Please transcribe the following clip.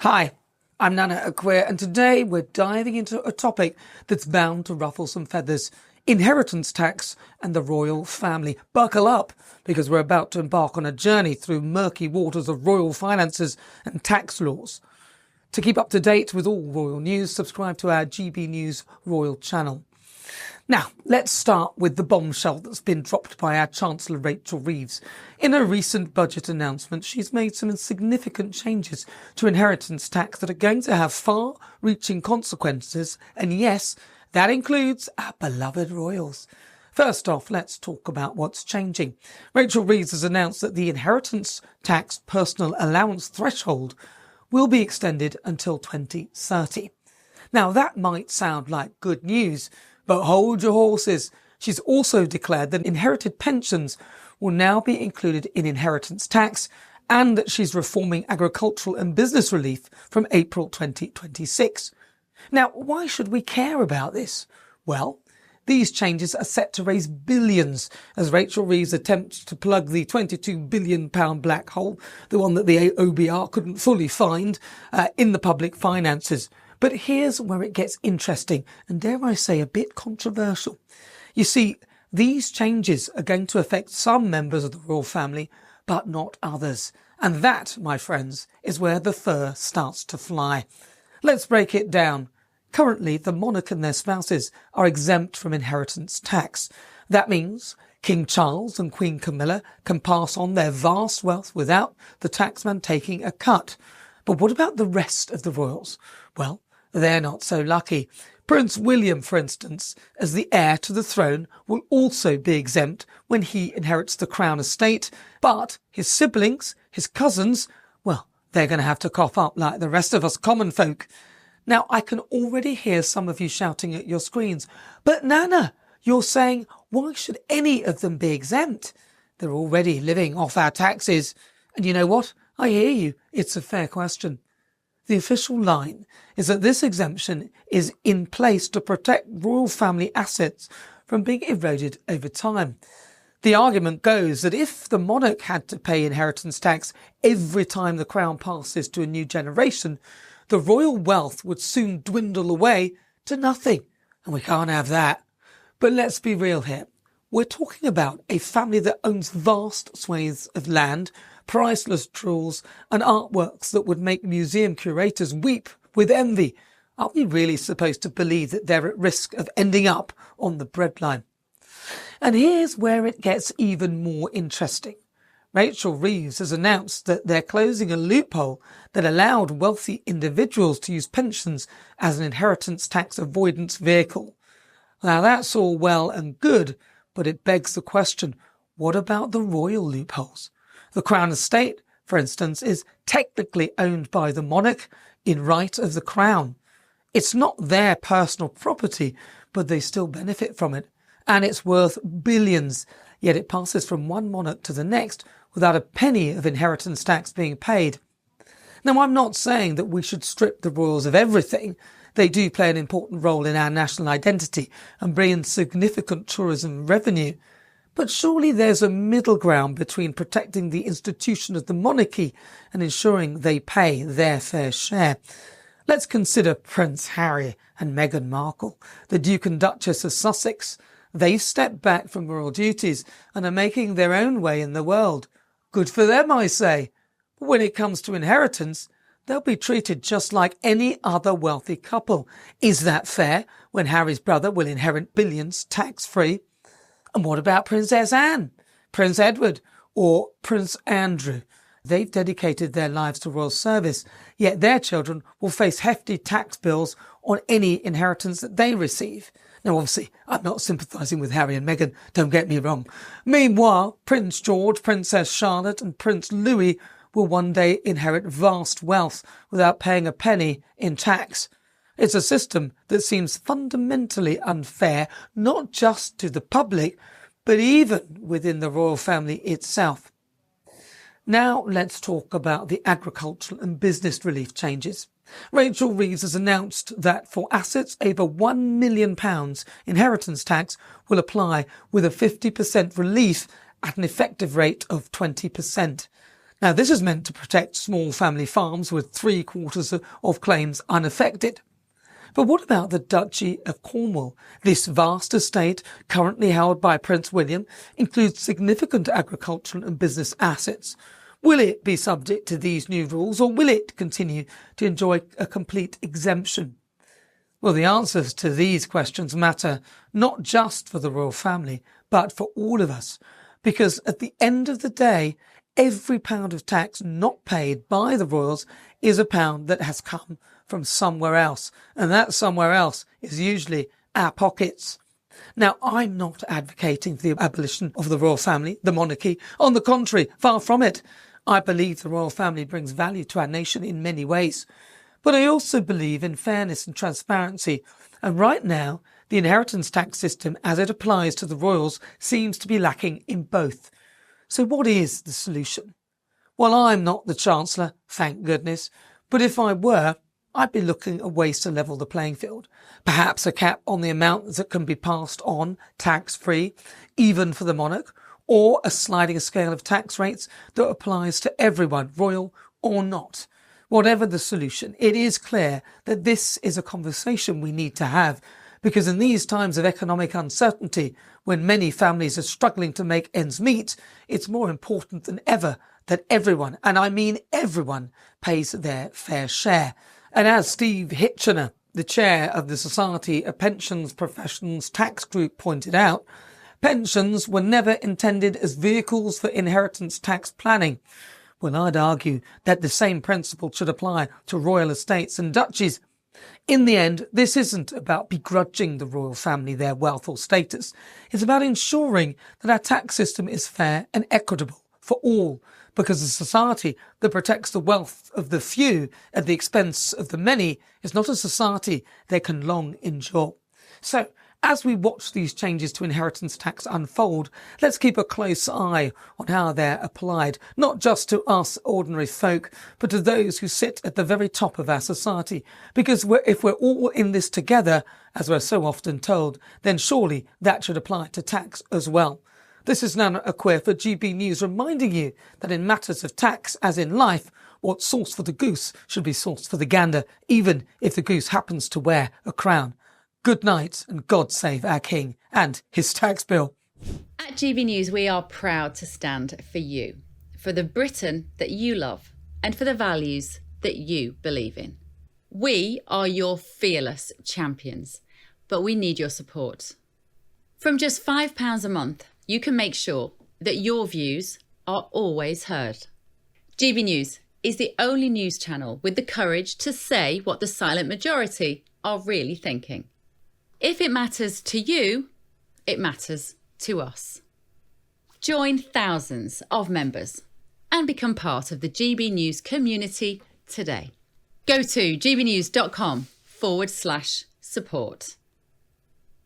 Hi, I'm Nana Acquare, and today we're diving into a topic that's bound to ruffle some feathers: inheritance tax and the royal family. Buckle up, because we're about to embark on a journey through murky waters of royal finances and tax laws. To keep up to date with all royal news, subscribe to our GB News Royal channel. Now, let's start with the bombshell that's been dropped by our Chancellor Rachel Reeves. In a recent budget announcement, she's made some significant changes to inheritance tax that are going to have far-reaching consequences, and yes, that includes our beloved royals. First off, let's talk about what's changing. Rachel Reeves has announced that the inheritance tax personal allowance threshold will be extended until 2030. Now, that might sound like good news, but hold your horses. She's also declared that inherited pensions will now be included in inheritance tax, and that she's reforming agricultural and business relief from April 2026. Now, why should we care about this? Well, these changes are set to raise billions as Rachel Reeves attempts to plug the £22 billion black hole, the one that the OBR couldn't fully find, in the public finances. But here's where it gets interesting and, dare I say, a bit controversial. You see, these changes are going to affect some members of the royal family, but not others. And that, my friends, is where the fur starts to fly. Let's break it down. Currently, the monarch and their spouses are exempt from inheritance tax. That means King Charles and Queen Camilla can pass on their vast wealth without the taxman taking a cut. But what about the rest of the royals? Well, they're not so lucky. Prince William, for instance, as the heir to the throne, will also be exempt when he inherits the crown estate, but his siblings, his cousins, well, they're going to have to cough up like the rest of us common folk. Now, I can already hear some of you shouting at your screens, but Nana, you're saying, why should any of them be exempt? They're already living off our taxes. And you know what? I hear you. It's a fair question. The official line is that this exemption is in place to protect royal family assets from being eroded over time. The argument goes that if the monarch had to pay inheritance tax every time the crown passes to a new generation, the royal wealth would soon dwindle away to nothing, and we can't have that. But let's be real here. We're talking about a family that owns vast swathes of land, priceless jewels and artworks that would make museum curators weep with envy. Are we really supposed to believe that they're at risk of ending up on the breadline? And here's where it gets even more interesting. Rachel Reeves has announced that they're closing a loophole that allowed wealthy individuals to use pensions as an inheritance tax avoidance vehicle. Now, that's all well and good, but it begs the question, what about the royal loopholes? The Crown Estate, for instance, is technically owned by the monarch in right of the Crown. It's not their personal property, but they still benefit from it. And it's worth billions, yet it passes from one monarch to the next without a penny of inheritance tax being paid. Now, I'm not saying that we should strip the royals of everything. They do play an important role in our national identity and bring in significant tourism revenue. But surely there's a middle ground between protecting the institution of the monarchy and ensuring they pay their fair share. Let's consider Prince Harry and Meghan Markle, the Duke and Duchess of Sussex. They've stepped back from royal duties and are making their own way in the world. Good for them, I say. But when it comes to inheritance, they'll be treated just like any other wealthy couple. Is that fair when Harry's brother will inherit billions tax-free? And what about Princess Anne, Prince Edward or Prince Andrew? They've dedicated their lives to royal service, yet their children will face hefty tax bills on any inheritance that they receive. Now, obviously, I'm not sympathising with Harry and Meghan, don't get me wrong. Meanwhile, Prince George, Princess Charlotte and Prince Louis will one day inherit vast wealth without paying a penny in tax. It's a system that seems fundamentally unfair, not just to the public, but even within the royal family itself. Now let's talk about the agricultural and business relief changes. Rachel Reeves has announced that for assets over £1 million, inheritance tax will apply with a 50% relief at an effective rate of 20%. Now, this is meant to protect small family farms with 3/4 of claims unaffected. But what about the Duchy of Cornwall? This vast estate, currently held by Prince William, includes significant agricultural and business assets. Will it be subject to these new rules, or will it continue to enjoy a complete exemption? Well, the answers to these questions matter not just for the royal family, but for all of us. Because at the end of the day, every pound of tax not paid by the royals is a pound that has come from somewhere else. And that somewhere else is usually our pockets. Now, I'm not advocating for the abolition of the royal family, the monarchy. On the contrary, far from it. I believe the royal family brings value to our nation in many ways. But I also believe in fairness and transparency. And right now, the inheritance tax system as it applies to the royals seems to be lacking in both. So what is the solution? Well, I'm not the Chancellor, thank goodness. But if I were, I'd be looking at ways to level the playing field. Perhaps a cap on the amount that can be passed on tax-free, even for the monarch, or a sliding scale of tax rates that applies to everyone, royal or not. Whatever the solution, it is clear that this is a conversation we need to have, because in these times of economic uncertainty, when many families are struggling to make ends meet, it's more important than ever that everyone, and I mean everyone, pays their fair share. And as Steve Hitchener, the chair of the Society of Pensions Professions Tax Group, pointed out, pensions were never intended as vehicles for inheritance tax planning. Well, I'd argue that the same principle should apply to royal estates and duchies. In the end, this isn't about begrudging the royal family their wealth or status. It's about ensuring that our tax system is fair and equitable for all, because a society that protects the wealth of the few at the expense of the many is not a society they can long endure. So, as we watch these changes to inheritance tax unfold, let's keep a close eye on how they're applied, not just to us ordinary folk, but to those who sit at the very top of our society. Because if we're all in this together, as we're so often told, then surely that should apply to tax as well. This is Nana Aquia for GB News, reminding you that in matters of tax, as in life, what's sauce for the goose should be sauce for the gander, even if the goose happens to wear a crown. Good night, and God save our King and his tax bill. At GB News, we are proud to stand for you, for the Britain that you love, and for the values that you believe in. We are your fearless champions, but we need your support. From just £5 a month, you can make sure that your views are always heard. GB News is the only news channel with the courage to say what the silent majority are really thinking. If it matters to you, it matters to us. Join thousands of members and become part of the GB News community today. Go to gbnews.com/support.